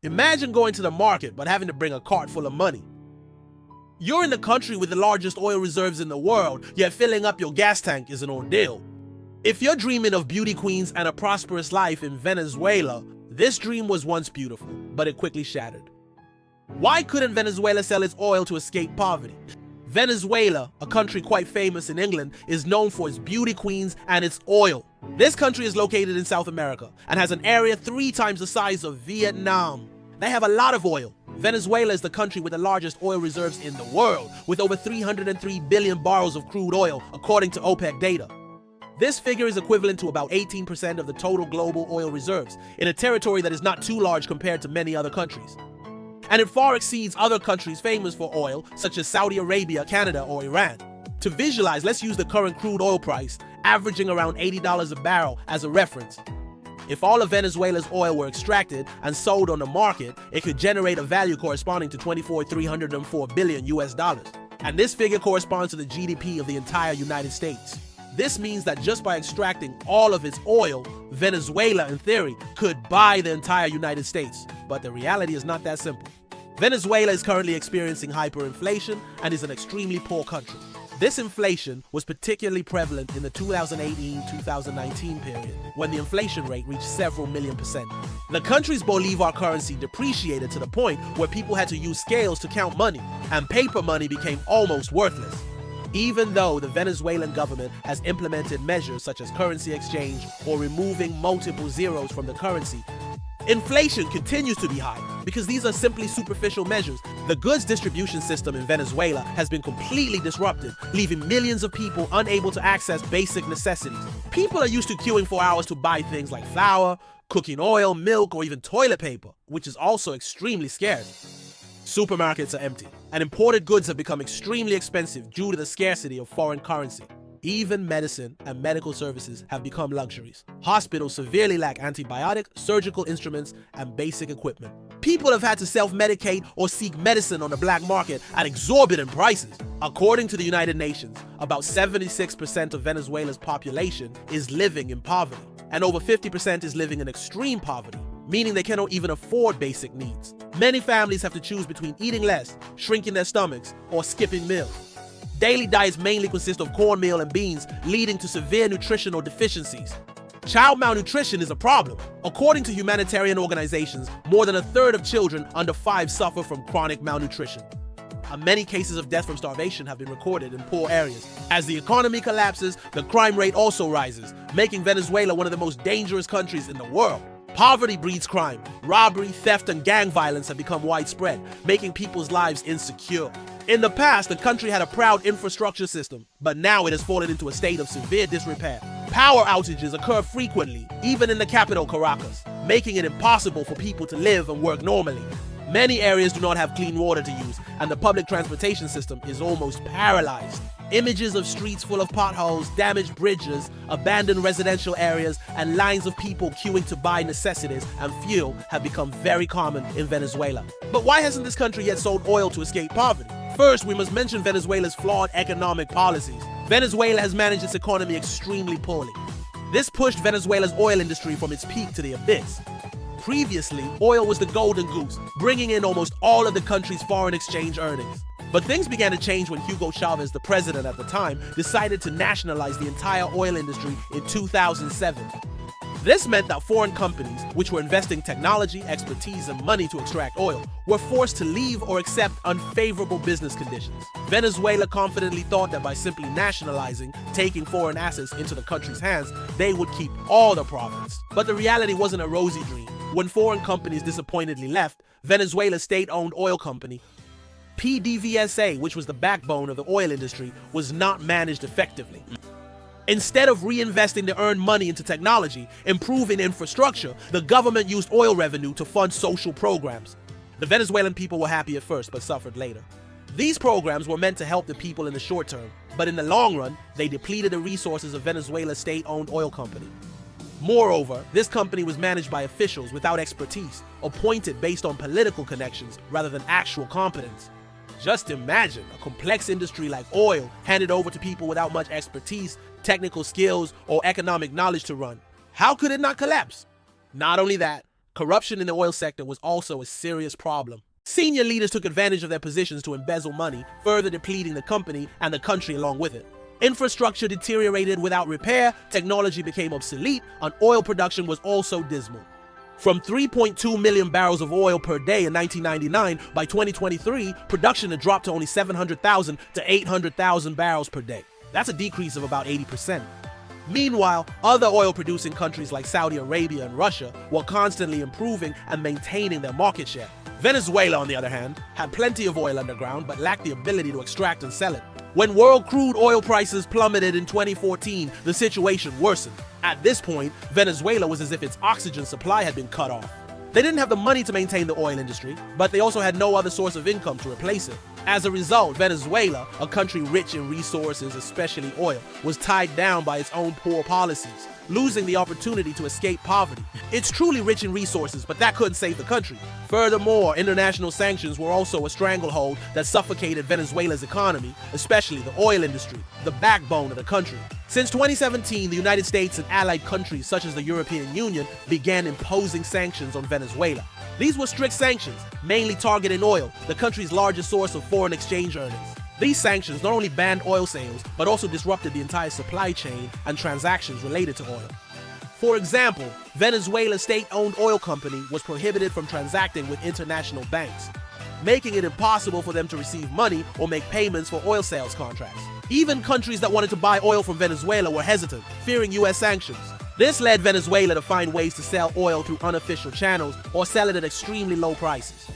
Imagine going to the market but having to bring a cart full of money. You're in the country with the largest oil reserves in the world, yet filling up your gas tank is an ordeal. If you're dreaming of beauty queens and a prosperous life in Venezuela, this dream was once beautiful, but it quickly shattered. Why couldn't Venezuela sell its oil to escape poverty? Venezuela, a country quite famous in England, is known for its beauty queens and its oil. This country is located in South America and has an area 3 times the size of Vietnam. They have a lot of oil. Venezuela is the country with the largest oil reserves in the world, with over 303 billion barrels of crude oil, according to OPEC data. This figure is equivalent to about 18% of the total global oil reserves, in a territory that is not too large compared to many other countries. And it far exceeds other countries famous for oil, such as Saudi Arabia, Canada, or Iran. To visualize, let's use the current crude oil price, averaging around $80 a barrel, as a reference. If all of Venezuela's oil were extracted and sold on the market, it could generate a value corresponding to $24,304 billion US dollars. And this figure corresponds to the GDP of the entire United States. This means that just by extracting all of its oil, Venezuela, in theory, could buy the entire United States. But the reality is not that simple. Venezuela is currently experiencing hyperinflation and is an extremely poor country. This inflation was particularly prevalent in the 2018-2019 period, when the inflation rate reached several million %. The country's bolivar currency depreciated to the point where people had to use scales to count money, and paper money became almost worthless. Even though the Venezuelan government has implemented measures such as currency exchange or removing multiple zeros from the currency, inflation continues to be high because these are simply superficial measures. The goods distribution system in Venezuela has been completely disrupted, leaving millions of people unable to access basic necessities. People are used to queuing for hours to buy things like flour, cooking oil, milk, or even toilet paper, which is also extremely scarce. Supermarkets are empty, and imported goods have become extremely expensive due to the scarcity of foreign currency. Even medicine and medical services have become luxuries. Hospitals severely lack antibiotic, surgical instruments, and basic equipment. People have had to self-medicate or seek medicine on the black market at exorbitant prices. According to the United Nations, about 76% of Venezuela's population is living in poverty, and over 50% is living in extreme poverty, meaning they cannot even afford basic needs. Many families have to choose between eating less, shrinking their stomachs, or skipping meals. Daily diets mainly consist of cornmeal and beans, leading to severe nutritional deficiencies. Child malnutrition is a problem. According to humanitarian organizations, more than a third of children under 5 suffer from chronic malnutrition. And many cases of death from starvation have been recorded in poor areas. As the economy collapses, the crime rate also rises, making Venezuela one of the most dangerous countries in the world. Poverty breeds crime. Robbery, theft, and gang violence have become widespread, making people's lives insecure. In the past, the country had a proud infrastructure system, but now it has fallen into a state of severe disrepair. Power outages occur frequently, even in the capital, Caracas, making it impossible for people to live and work normally. Many areas do not have clean water to use, and the public transportation system is almost paralyzed. Images of streets full of potholes, damaged bridges, abandoned residential areas, and lines of people queuing to buy necessities and fuel have become very common in Venezuela. But why hasn't this country yet sold oil to escape poverty? First, we must mention Venezuela's flawed economic policies. Venezuela has managed its economy extremely poorly. This pushed Venezuela's oil industry from its peak to the abyss. Previously, oil was the golden goose, bringing in almost all of the country's foreign exchange earnings. But things began to change when Hugo Chavez, the president at the time, decided to nationalize the entire oil industry in 2007. This meant that foreign companies, which were investing technology, expertise, and money to extract oil, were forced to leave or accept unfavorable business conditions. Venezuela confidently thought that by simply nationalizing, taking foreign assets into the country's hands, they would keep all the profits. But the reality wasn't a rosy dream. When foreign companies disappointedly left, Venezuela's state-owned oil company, PDVSA, which was the backbone of the oil industry, was not managed effectively. Instead of reinvesting the earned money into technology, improving infrastructure, the government used oil revenue to fund social programs. The Venezuelan people were happy at first, but suffered later. These programs were meant to help the people in the short term, but in the long run, they depleted the resources of Venezuela's state-owned oil company. Moreover, this company was managed by officials without expertise, appointed based on political connections rather than actual competence. Just imagine a complex industry like oil handed over to people without much expertise, technical skills, or economic knowledge to run. How could it not collapse? Not only that, Corruption in the oil sector was also a serious problem. Senior leaders took advantage of their positions to embezzle money, further depleting the company and the country along with it. Infrastructure deteriorated without repair, technology became obsolete, and oil production was also dismal. From 3.2 million barrels of oil per day in 1999, by 2023, production had dropped to only 700,000 to 800,000 barrels per day. That's a decrease of about 80%. Meanwhile, other oil-producing countries like Saudi Arabia and Russia were constantly improving and maintaining their market share. Venezuela, on the other hand, had plenty of oil underground but lacked the ability to extract and sell it. When world crude oil prices plummeted in 2014, the situation worsened. At this point, Venezuela was as if its oxygen supply had been cut off. They didn't have the money to maintain the oil industry, but they also had no other source of income to replace it. As a result, Venezuela, a country rich in resources, especially oil, was tied down by its own poor policies, losing the opportunity to escape poverty. It's truly rich in resources, but that couldn't save the country. Furthermore, international sanctions were also a stranglehold that suffocated Venezuela's economy, especially the oil industry, the backbone of the country. Since 2017, the United States and allied countries such as the European Union began imposing sanctions on Venezuela. These were strict sanctions, mainly targeting oil, the country's largest source of foreign exchange earnings. These sanctions not only banned oil sales, but also disrupted the entire supply chain and transactions related to oil. For example, Venezuela's state-owned oil company was prohibited from transacting with international banks, making it impossible for them to receive money or make payments for oil sales contracts. Even countries that wanted to buy oil from Venezuela were hesitant, fearing US sanctions. This led Venezuela to find ways to sell oil through unofficial channels or sell it at extremely low prices.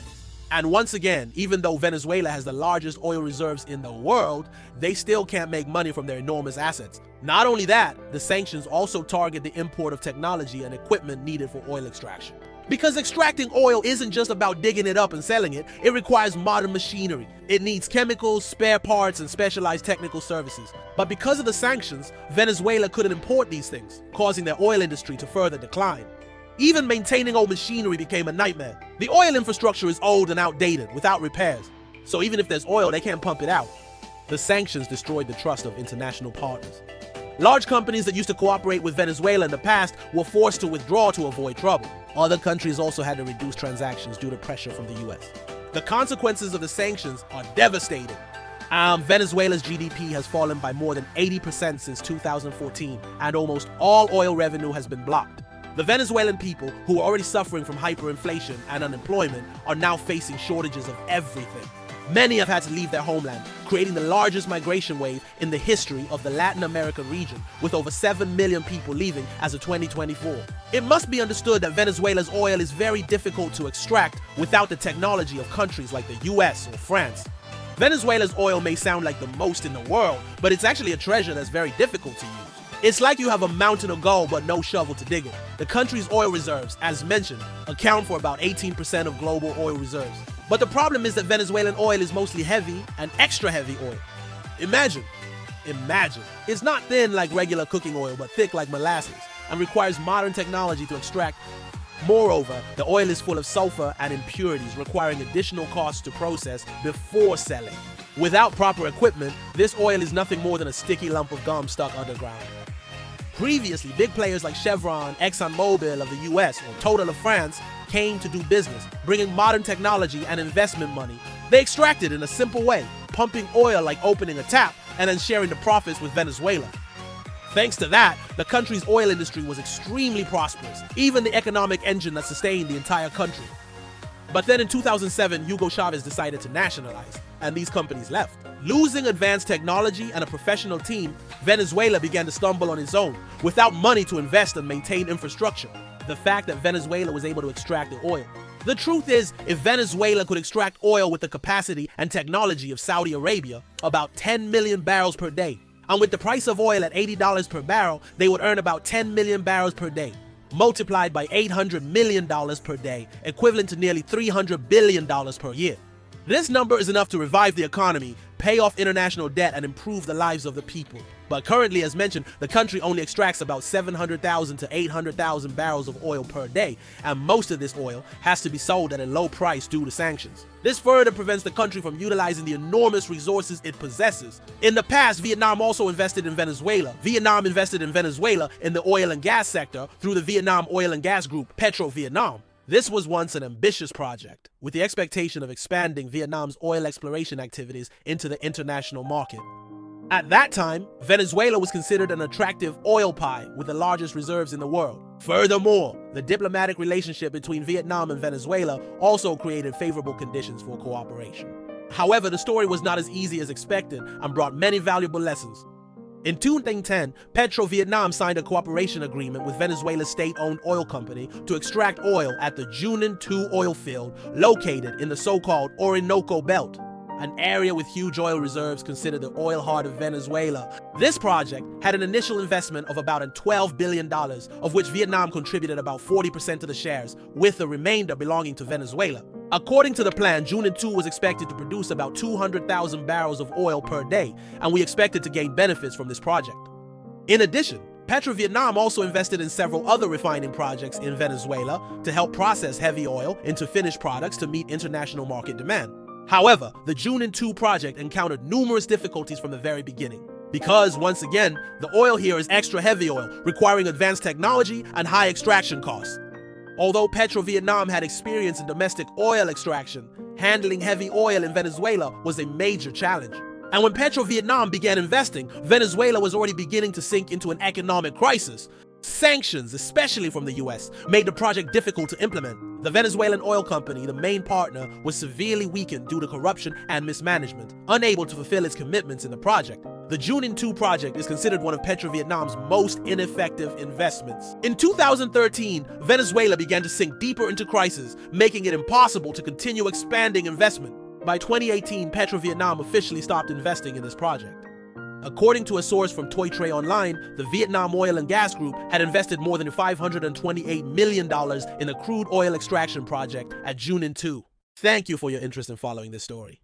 And once again, even though Venezuela has the largest oil reserves in the world, they still can't make money from their enormous assets. Not only that, the sanctions also target the import of technology and equipment needed for oil extraction. Because extracting oil isn't just about digging it up and selling it, it requires modern machinery. It needs chemicals, spare parts, and specialized technical services. But because of the sanctions, Venezuela couldn't import these things, causing their oil industry to further decline. Even maintaining old machinery became a nightmare. The oil infrastructure is old and outdated, without repairs. So even if there's oil, they can't pump it out. The sanctions destroyed the trust of international partners. Large companies that used to cooperate with Venezuela in the past were forced to withdraw to avoid trouble. Other countries also had to reduce transactions due to pressure from the US. The consequences of the sanctions are devastating. Venezuela's GDP has fallen by more than 80% since 2014, and almost all oil revenue has been blocked. The Venezuelan people, who are already suffering from hyperinflation and unemployment, are now facing shortages of everything. Many have had to leave their homeland, creating the largest migration wave in the history of the Latin American region, with over 7 million people leaving as of 2024. It must be understood that Venezuela's oil is very difficult to extract without the technology of countries like the US or France. Venezuela's oil may sound like the most in the world, but it's actually a treasure that's very difficult to use. It's like you have a mountain of gold but no shovel to dig it. The country's oil reserves, as mentioned, account for about 18% of global oil reserves. But the problem is that Venezuelan oil is mostly heavy and extra heavy oil. Imagine. It's not thin like regular cooking oil, but thick like molasses, and requires modern technology to extract. Moreover, the oil is full of sulfur and impurities, requiring additional costs to process before selling. Without proper equipment, this oil is nothing more than a sticky lump of gum stuck underground. Previously, big players like Chevron, ExxonMobil of the US, or Total of France came to do business, bringing modern technology and investment money. They extracted in a simple way, pumping oil like opening a tap and then sharing the profits with Venezuela. Thanks to that, the country's oil industry was extremely prosperous, even the economic engine that sustained the entire country. But then in 2007, Hugo Chavez decided to nationalize, and these companies left. Losing advanced technology and a professional team, Venezuela began to stumble on its own, without money to invest and maintain infrastructure. The fact that Venezuela was able to extract the oil. The truth is, if Venezuela could extract oil with the capacity and technology of Saudi Arabia, about 10 million barrels per day, and with the price of oil at $80 per barrel, they would earn about 10 million barrels per day, multiplied by $800 million per day, equivalent to nearly $300 billion per year. This number is enough to revive the economy, pay off international debt, and improve the lives of the people. But currently, as mentioned, the country only extracts about 700,000 to 800,000 barrels of oil per day, and most of this oil has to be sold at a low price due to sanctions. This further prevents the country from utilizing the enormous resources it possesses. In the past, Vietnam also invested in Venezuela. Vietnam invested in Venezuela in the oil and gas sector through the Vietnam Oil and Gas Group, Petro Vietnam. This was once an ambitious project, with the expectation of expanding Vietnam's oil exploration activities into the international market. At that time, Venezuela was considered an attractive oil pie with the largest reserves in the world. Furthermore, the diplomatic relationship between Vietnam and Venezuela also created favorable conditions for cooperation. However, the story was not as easy as expected and brought many valuable lessons. In 2010, Petro-Vietnam signed a cooperation agreement with Venezuela's state-owned oil company to extract oil at the Junin 2 oil field located in the so-called Orinoco Belt, an area with huge oil reserves considered the oil heart of Venezuela. This project had an initial investment of about $12 billion, of which Vietnam contributed about 40% of the shares, with the remainder belonging to Venezuela. According to the plan, Junin 2 was expected to produce about 200,000 barrels of oil per day, and we expected to gain benefits from this project. In addition, Petro-Vietnam also invested in several other refining projects in Venezuela to help process heavy oil into finished products to meet international market demand. However, the Junin 2 project encountered numerous difficulties from the very beginning. Because, once again, the oil here is extra heavy oil, requiring advanced technology and high extraction costs. Although Petro-Vietnam had experience in domestic oil extraction, handling heavy oil in Venezuela was a major challenge. And when Petro-Vietnam began investing, Venezuela was already beginning to sink into an economic crisis. Sanctions, especially from the US, made the project difficult to implement. The Venezuelan oil company, the main partner, was severely weakened due to corruption and mismanagement, unable to fulfill its commitments in the project. The Junin 2 project is considered one of Petro-Vietnam's most ineffective investments. In 2013, Venezuela began to sink deeper into crisis, making it impossible to continue expanding investment. By 2018, Petro-Vietnam officially stopped investing in this project. According to a source from Toi Tre Online, the Vietnam Oil and Gas Group had invested more than $528 million in a crude oil extraction project at Junin 2. Thank you for your interest in following this story.